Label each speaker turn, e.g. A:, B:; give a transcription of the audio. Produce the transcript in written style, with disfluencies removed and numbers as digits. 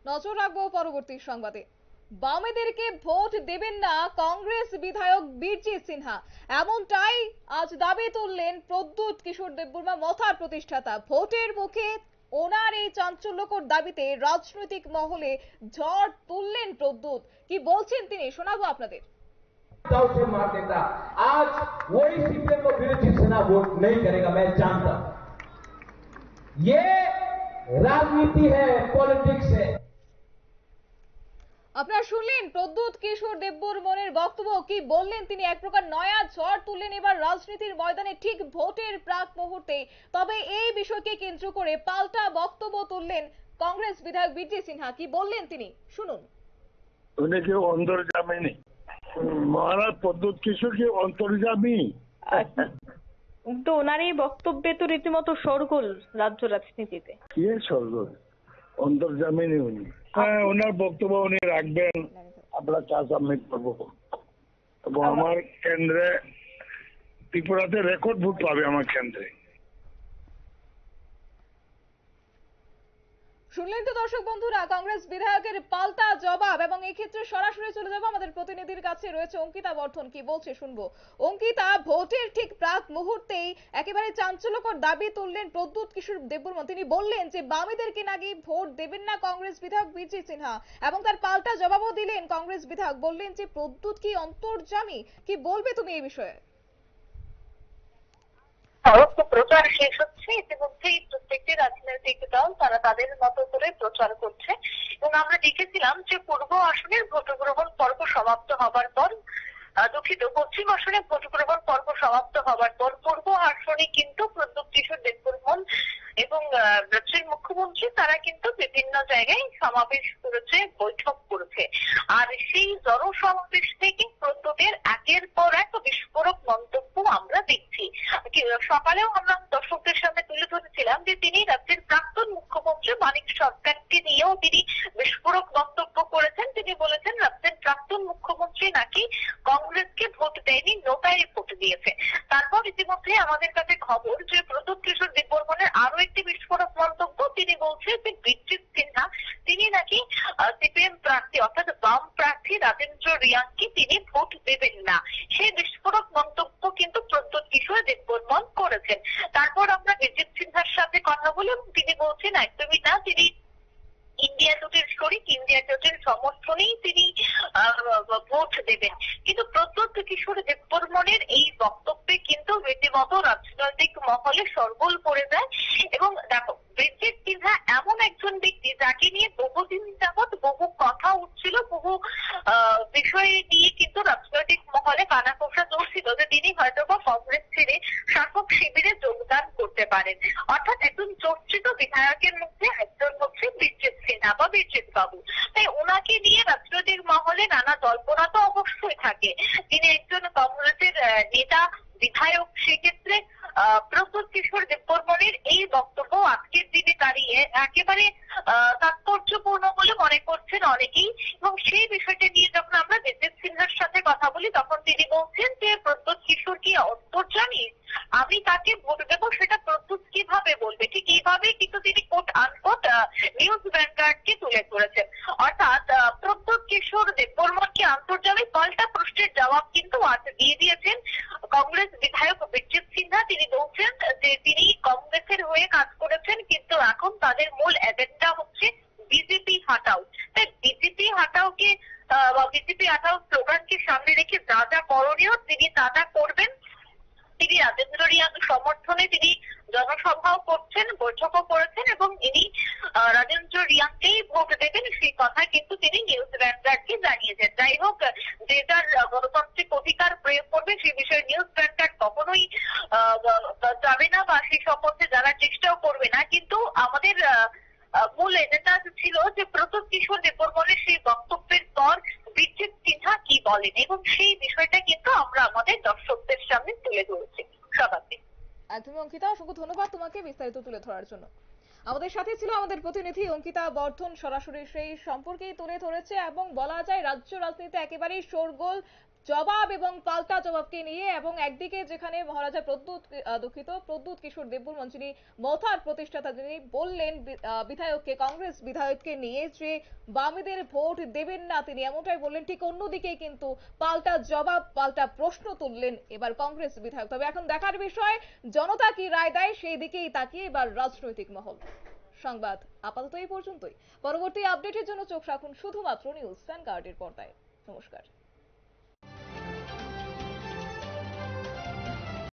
A: নজর রাখবো পরবর্তী সংবাদে। বামেদেরকে ভোট দেবেন না কংগ্রেস বিধায়ক বীরজিৎ সিনহা, এমনটাই আজ দাবি তুললেন প্রদ্যুৎ কিশোর দেববর্মা, মথার প্রতিষ্ঠাতা। ভোটের মুখে ওনার এই চাঞ্চল্যকর দাবিতে রাজনৈতিক মহলে ঝড় তুললেন প্রদ্যুৎ। কি বলছেন তিনি শোনাবো আপনাদের।
B: से मार देता, आज वही सीपीएम को बीरजीत सिन्हा वोट नहीं करेगा, मैं जानता हूं। ये राजनीति है, पॉलिटिक्स है।
A: আপনারা শুনলেন প্রদ্যুৎ কিশোর দেববর্মনের বক্তব্য। কি বললেন তিনি? এক প্রকার নয়া ঝড় তুললেন এবার রাজনীতির ময়দানে ঠিক ভোটের প্রাক মুহূর্তে। তবে এই বিষয়কে কেন্দ্র করে পাল্টা বক্তব্য তুললেন কংগ্রেস বিধায়ক বীরজিৎ সিনহা। কি বললেন তিনি শুনুন।
C: উনি কি অন্তর্যামী? মহারাজ প্রদ্যুৎ কিশোর কি অন্তর্যামী?
D: তো ওনার এই বক্তব্যে তো রীতিমতো শোরগোল রাজ্য রাজনীতিতে।
C: কি শোরগোল? অন্তর্যামী নেই উনি। হ্যাঁ, ওনার বক্তব্য উনি রাখবেন, আমরা চা সাবমিট করবো এবং আমার কেন্দ্রে ত্রিপুরাতে রেকর্ড ভোট পাবে আমার কেন্দ্রে।
A: শুনলেন তো দর্শক বন্ধুরা, কংগ্রেস বিধায়কের পাল্টা জবাব। এবং এই ক্ষেত্রে সরাসরি চলে যাবো আমাদের প্রতিনিধির কাছে, রয়েছে অঙ্কিতা বর্ধন। কি বলছে শুনবো। অঙ্কিতা, ভোটের ঠিক প্রাক মুহূর্তেই একেবারে চাঞ্চল্যকর দাবি তুললেন প্রদ্যুৎ কিশোর দেববর্মা। তিনি বললেন যে বামেদেরকে নাকি ভোট দেবেন না কংগ্রেস বিধায়ক বীরজিৎ সিনহা, এবং তার পাল্টা জবাবও দিলেন কংগ্রেস বিধায়ক। বললেন যে প্রদ্যুৎ কি অন্তর্যামী। কি বলবে তুমি এই বিষয়ে?
E: প্রচার শেষ হচ্ছে, ইতিমধ্যেই প্রত্যেকটি রাজনৈতিক দল তারা তাদের মতো করে প্রচার করছে। এবং আমরা দেখেছিলাম যে পূর্ব আসনের ভোট গ্রহণ পর্ব সমাপ্ত হবার পর, দুঃখিত, পশ্চিম আসনে ভোট গ্রহণ পর্ব সমাপ্ত হবার পর পূর্ব আসনে কিন্তু প্রদ্যুৎ কিশোর দেববর্মন এবং রাজ্যের মুখ্যমন্ত্রী তারা কিন্তু বিভিন্ন জায়গায় সমাবেশ করেছে, বৈঠক করেছে। আর সেই জনসমাবেশ থেকে প্রদ্যুতের একের পর এক বিস্ফোরক মন্তব্য আমরা দেখছি। সকালেও আমরা দর্শকদের সামনে তুলে ধরেছিলাম যে তিনি রাজ্যের প্রাক্তন মুখ্যমন্ত্রী মানিক সরকারকে নিয়েও তিনি বিস্ফোরক মন্তব্য করেছেন। তিনি বলেছেন রাজ্যের প্রাক্তন মুখ্যমন্ত্রী নাকি কংগ্রেসকে ভোট দেয়নি, নোটায় ভোট দিয়েছে। তারপর ইতিমধ্যে আমাদের কাছে খবর যে প্রদ্যুৎ কিশোর দেববর্মনের আরো একটি বিস্ফোরক মন্তব্য। তিনি বলছেন যে বীরজিৎ সিনহা তিনি নাকি সিপিএম প্রার্থী অর্থাৎ বাম প্রার্থী রাজেন্দ্র রিয়াংকে তিনি ভোট দেবেন না। সেই বিস্ফোরক মন্তব্য কিন্তু প্রদ্যুৎ কিশোর দেববর্মন করেছেন। তারপর আমরা বীরজিৎ সিনহার সাথে কথা বলি এবং তিনি বলছেন একদমই না, তিনি ইন্ডিয়া জোটের শরিক, ইন্ডিয়া জোটের সমর্থনেই তিনি ভোট দেবেন। কিন্তু প্রদ্যুৎ কিশোর দেববর্মনের এই বক্তব্যে কিন্তু রীতিমতো রাজনৈতিক মহলে শোরগোল পড়ে যায়। এবং দেখো, বীরজিৎ সিনহা এমন একজন ব্যক্তি যাকে নিয়ে বহুদিন যাবৎ বহু কথা উঠছিল, বহু বিষয় নিয়ে কিন্তু রাজনৈতিক মহলে কানাঘোষা চলছিল যে তিনি হয়তো বা কংগ্রেস ছেড়ে শাসক শিবিরে যোগদান করতে পারেন। অর্থাৎ একজন চর্চিত বিধায়কের মধ্যে একজন হচ্ছে বীরজিৎ সিনহা বা বীরজিৎ বাবু। তাই ওনাকে নিয়ে রাজনৈতিক মহলে নানা জল্পনা তো অবশ্যই থাকে। তিনি একজন কংগ্রেসের নেতা, বিধায়ক। সেক্ষেত্রে প্রদ্যুৎ কিশোর দেববর্মনের এই বক্তব্য আজকের দিনে দাঁড়িয়ে একেবারে তাৎপর্যপূর্ণ বলে মনে করছেন অনেকেই। এবং সেই বিষয়টা নিয়ে যখন আমরা বীরজিৎ সিনহার সাথে কথা বলি তখন তিনি বলছেন যে প্রদ্যুৎ কিশোর কি অন্তর্যামী, আমি তাকে ভোট দেবো সেটা প্রদ্যুৎ কিভাবে বলবে। ঠিক এইভাবে কিন্তু তিনি কোট আনকোট নিউজ ভ্যানগার্ডকে তুলে ধরেছেন। অর্থাৎ প্রদ্যুৎ কিশোর দেববর্মনকে আন্তর্জাতিক পাল্টা প্রশ্নের জবাব কিন্তু আজ দিয়ে দিয়েছেন কংগ্রেস বিধায়ক বীরজিৎ সিনহা। তিনি বলছেন যে তিনি কংগ্রেসের হয়ে কাজ করেছেন, কিন্তু এখন তাদের মূল এজেন্ডা হচ্ছে বিজেপি হাটাও। তাই বিজেপি হাটাওকে বিজেপি হাটাও স্লোগানকে সামনে রেখে যা যা করণীয় তিনি তা তা করবেন। তিনি রাজেন্দ্র রিয়াং সমর্থনে তিনি জনসভাও করছেন, বৈঠকও করেছেন এবং ইনি রাজেন্দ্র রিয়াংকেই ভোট দেবেন সেই কথা কিন্তু তিনি নিউজ ভ্যানগার্ডকে জানিয়েছেন। যাই হোক, যে যার গণতান্ত্রিক অধিকার প্রয়োগ করবে সেই বিষয়ে নিউজ ভ্যানগার্ড কখনোই যাবে না বা সেই সম্বন্ধে জানার চেষ্টাও করবে না। কিন্তু আমাদের মূল এজেন্ডা ছিল যে প্রদ্যুৎ কিশোর দেববর্মনের সেই বক্তব্যের পর বীরজিৎ সিনহা কি বলেন, এবং সেই বিষয়টা কিন্তু আমরা আমাদের দর্শকদের সামনে তুলে ধরেছি। সবাইকে
A: তুমি অঙ্কিতা, অসংখ্য ধন্যবাদ তোমাকে বিস্তারিত তুলে ধরার জন্য। আমাদের সাথে ছিল আমাদের প্রতিনিধি অঙ্কিতা বর্ধন, সরাসরি সেই সম্পর্কেই তুলে ধরেছে। এবং বলা যায় রাজ্য রাজনীতিতে একেবারেই শোরগোল, জবাব এবং পাল্টা জবাবকে নিয়ে, এবং একদিকে যেখানে মহারাজা প্রদ্যুৎ কিশোর দেববর্মন যিনি মথার প্রতিষ্ঠাতা, তিনি বললেন বিধায়ককে, কংগ্রেস বিধায়ককে নিয়ে যে বামেদের ভোট দেবেন না তিনি, এমনটাই বললেন। ঠিক অন্যদিকে কিন্তু পাল্টা জবাব, পাল্টা প্রশ্ন তুললেন এবার কংগ্রেস বিধায়ক। তবে এখন দেখার বিষয় জনতা কি রায় দেয়, সেই দিকেই তাকিয়ে এবার রাজনৈতিক মহল। সংবাদ আপাতত এই পর্যন্তই। পরবর্তী আপডেটের জন্য চোখ রাখুন শুধুমাত্র নিউজ ভ্যানগার্ডের পর্দায়। নমস্কার।